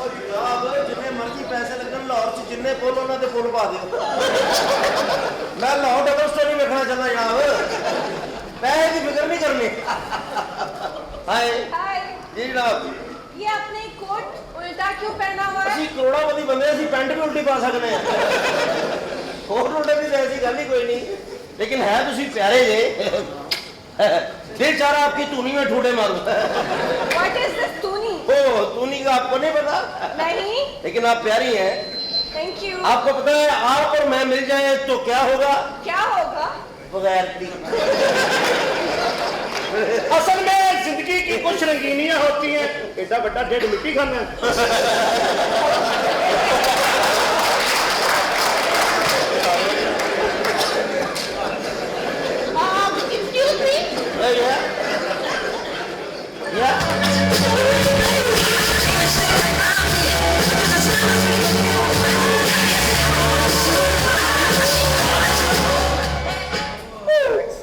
जिन्ने मर्जी पैसे लगन लाहौर च जिन्ने पुल उन्होंने पुल पा दो। मैं लाहौर डबल स्टोरी देखना चाहता जनाब, पैसे की फिक्र नहीं करनी। हाय जी जनाब, ये आपने कोट उल्टा क्यों पहना हुआ है? ਅਸੀਂ ਕਰੋੜਾਪਤੀ ਬੰਦੇ, ਅਸੀਂ ਪੈਂਟ ਵੀ ਉਲਟੀ ਪਾ ਸਕਦੇ ਹਾਂ। ਹੋਰ ਉਲਟੇ ਦੀ ਐਸੀ ਗੱਲ ही कोई नहीं, लेकिन है तुसी प्यारे जे। दिल चाह रहा आपकी तूनी में ठूठे मारूं। What is this तूनी? ओ तूनी का आपको नहीं पता? नहीं। लेकिन आप प्यारी हैं। Thank you। आपको पता है आप और मैं मिल जाए तो क्या होगा? क्या होगा? बगैरती। असल में जिंदगी की कुछ रंगीनियां होती हैं, एडा बड़ा ढेड मिट्टी खाना है। Excuse me? Yeah.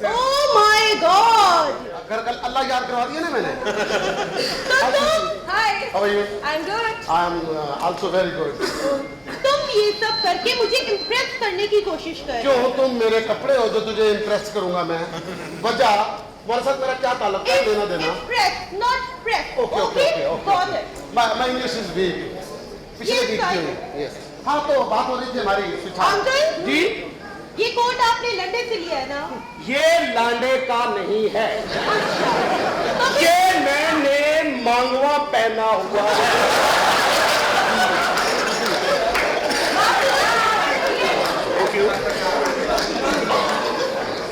Oh my God! घर कल अल्लाह याद करवा दिया ना मैंने। Hi. How are you? I'm good. I am also very good. तुम ये सब करके मुझे इम्प्रेस करने की कोशिश कर रहे हो। क्यों? तुम मेरे कपड़े हो जो तुझे इम्प्रेस करूंगा मैं। वजह तुम्हारे साथ मेरा क्या ताल्लुक है? देना देना। Impress, not press. Okay. Got it. My English is weak. पिछले Yes, वीक sir. में। Yes. हाँ तो बात हो रही थी हमारी सुझाव। अंकल जी ये कोट आपने लंदन से लिया है ना? ये लांडे का नहीं है, अच्छा। ये मैंने मांगवा पहना हुआ है।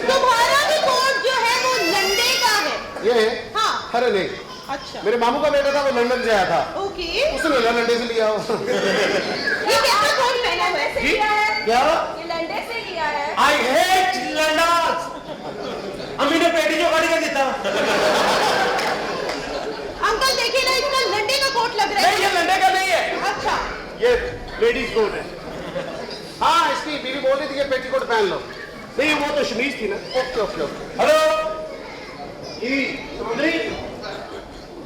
तुम्हारा भी कोट जो है वो लंदे का है। ये है? हाँ। अरे नहीं, अच्छा। मेरे मामू का बेटा था, वो लंदन से आया था, ओके। उसने लंडे से लिया हो। ये कैसा कोट पहना हुआ है? क्या? ये लंदे से लिया है। I hate लंडास। अम्मी ने पेटी जो गाड़ी का देता। अंकल देखिए ना, इसका लंडे का कोट लग रहा नहीं, ये है। लंडे का नहीं है। अच्छा। ये लेडीज कोट है। हाँ इसकी बीवी बोल रही थी ये पेटीकोट पहन लो। नहीं वो तो शमीज थी ना। ओके। हेलो जी चौधरी,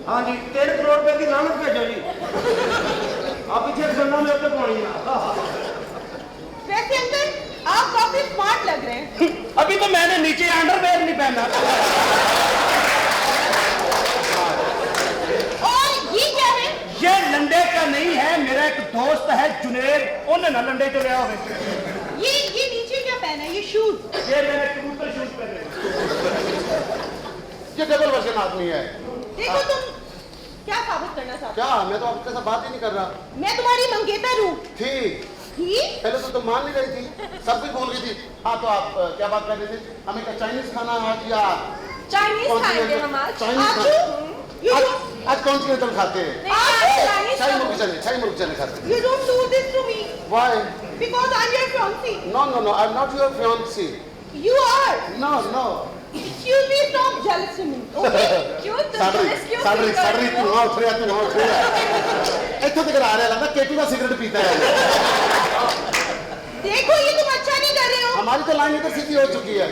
हाँ जी 3 करोड़ रुपए की लानत भेजो जी। आप पीछे गन्ना में अपने पानी ना। वैसे अंकल आप काफी स्मार्ट लग रहे हैं। अभी तो मैंने नीचे अंडरवेयर नहीं पहना। और ये क्या है? ये लंडे का नहीं है, मेरा एक दोस्त है जुनेद, उन्हें ना लंडे चले आओ। ये नीचे क्या पहना है? ये शूज। ये मेरे कबूतर शूज पहने। ये डबल वर्जन आदमी है। देखो तुम क्या साबित करना चाहते क्या? मैं तो आपके साथ बात ही नहीं कर रहा। हो? मैं तुम्हारी मंगेतर हूँ। थी ठीक? पहले तो तुम मान नहीं रही थी, सब कुछ भूल गई थी। हाँ तो आप क्या बात कर रहे थे? हमें क्या चाइनीज खाना आज या चाइनीज खाएंगे हम आज। चाइनीज आज आज कौन सी आइटम खाते हैं? शाही मुर्गी चने खाते हैं। You don't do this to me Why? because I'm your fiancé. No, I'm not your fiancé. You are. No. Excuse me, stop jealous to me. Okay? क्यों तुम jealous क्यों feel कर साड़ी रहे तू हो? वहाँ उठ रहा इत्थों तक आ रहा लगता केटू का सिगरेट पीता है। देखो ये तुम अच्छा नहीं कर रहे हो। हमारी तो लाइन इधर सीधी हो चुकी है।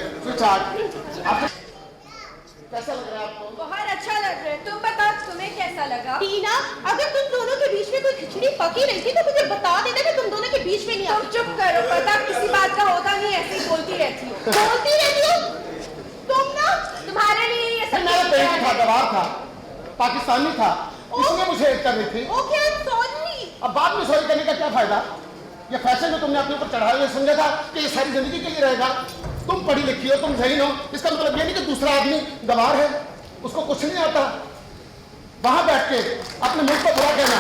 कैसा लग रहा है आपको? बहुत अच्छा लग रहा है। तुम बताओ तुम्हें कैसा लगा? टीना, अगर तुम दोनों के बीच में कोई खिचड़ी पकी रही थी तो मुझे बता देना कि तुम दोनों के बीच में नहीं आती। चुप करो, पता किसी बात का होता नहीं, ऐसे ही बोलती रहती हो। बोलती रहती हो? तुम ना, तुम्हारे लिए ये सब मेरा पेट था, गवार था, पाकिस्तानी था, इसलिए मुझे एक कर रही थी। Okay, I am sorry. अब बाद में सॉरी करने का क्या फायदा? ये फैशन जो तुमने अपने ऊपर चढ़ाया हुआ समझा था कि ये सारी जिंदगी के लिए रहेगा। तुम पढ़ी लिखी हो, तुम ज़हीन हो, इसका मतलब ये नहीं कि दूसरा आदमी गवार है, उसको कुछ नहीं आता। वहां बैठ के अपने मुल्क को बुरा कहना,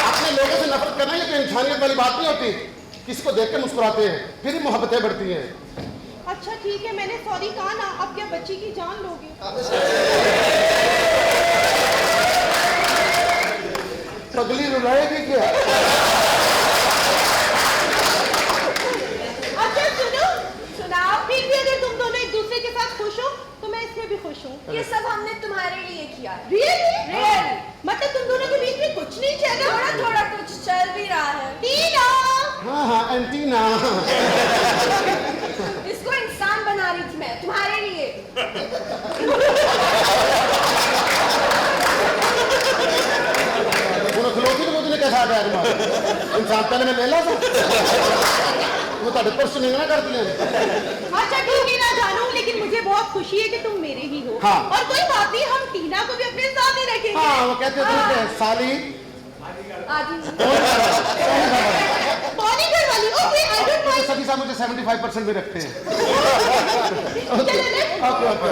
अपने लोगों से नफरत करना, ये तो इंसानियत वाली बात नहीं होती। किसी को देख के मुस्कुराते हैं, फिर ही मोहब्बतें बढ़ती हैं। अच्छा ठीक है, मैंने सॉरी कहा ना, अब क्या बच्ची की जान लोगे? पगली रुलाएगी क्या? अच्छा सुनो, सुनाओ। फिर भी अगर तुम दोनों एक दूसरे के साथ खुश हो तो मैं इसमें भी खुश हूँ। ये सब हमने तुम्हारे लिए किया है। Really? Really? मतलब तुम दोनों के बीच में कुछ नहीं चला? थोड़ा कुछ चल भी रहा है। टीना! हाँ एंटीना। इसको इंसान बना रही थी मैं तुम्हारे लिए। आ गया तुम्हारा इंसान पहले मैं ले ला था वो तो पर्स नहीं ना कर दिया अच्छा ठीक है ना जानू, लेकिन मुझे बहुत खुशी है कि तुम मेरे ही हो। हाँ। और कोई बात नहीं, हम टीना को भी अपने साथ ही रखेंगे। हाँ वो कहते थे कि साली पौनी घर वाली। Okay I don't mind. सभी साहब मुझे 75% में रखते हैं चलो ओके ओके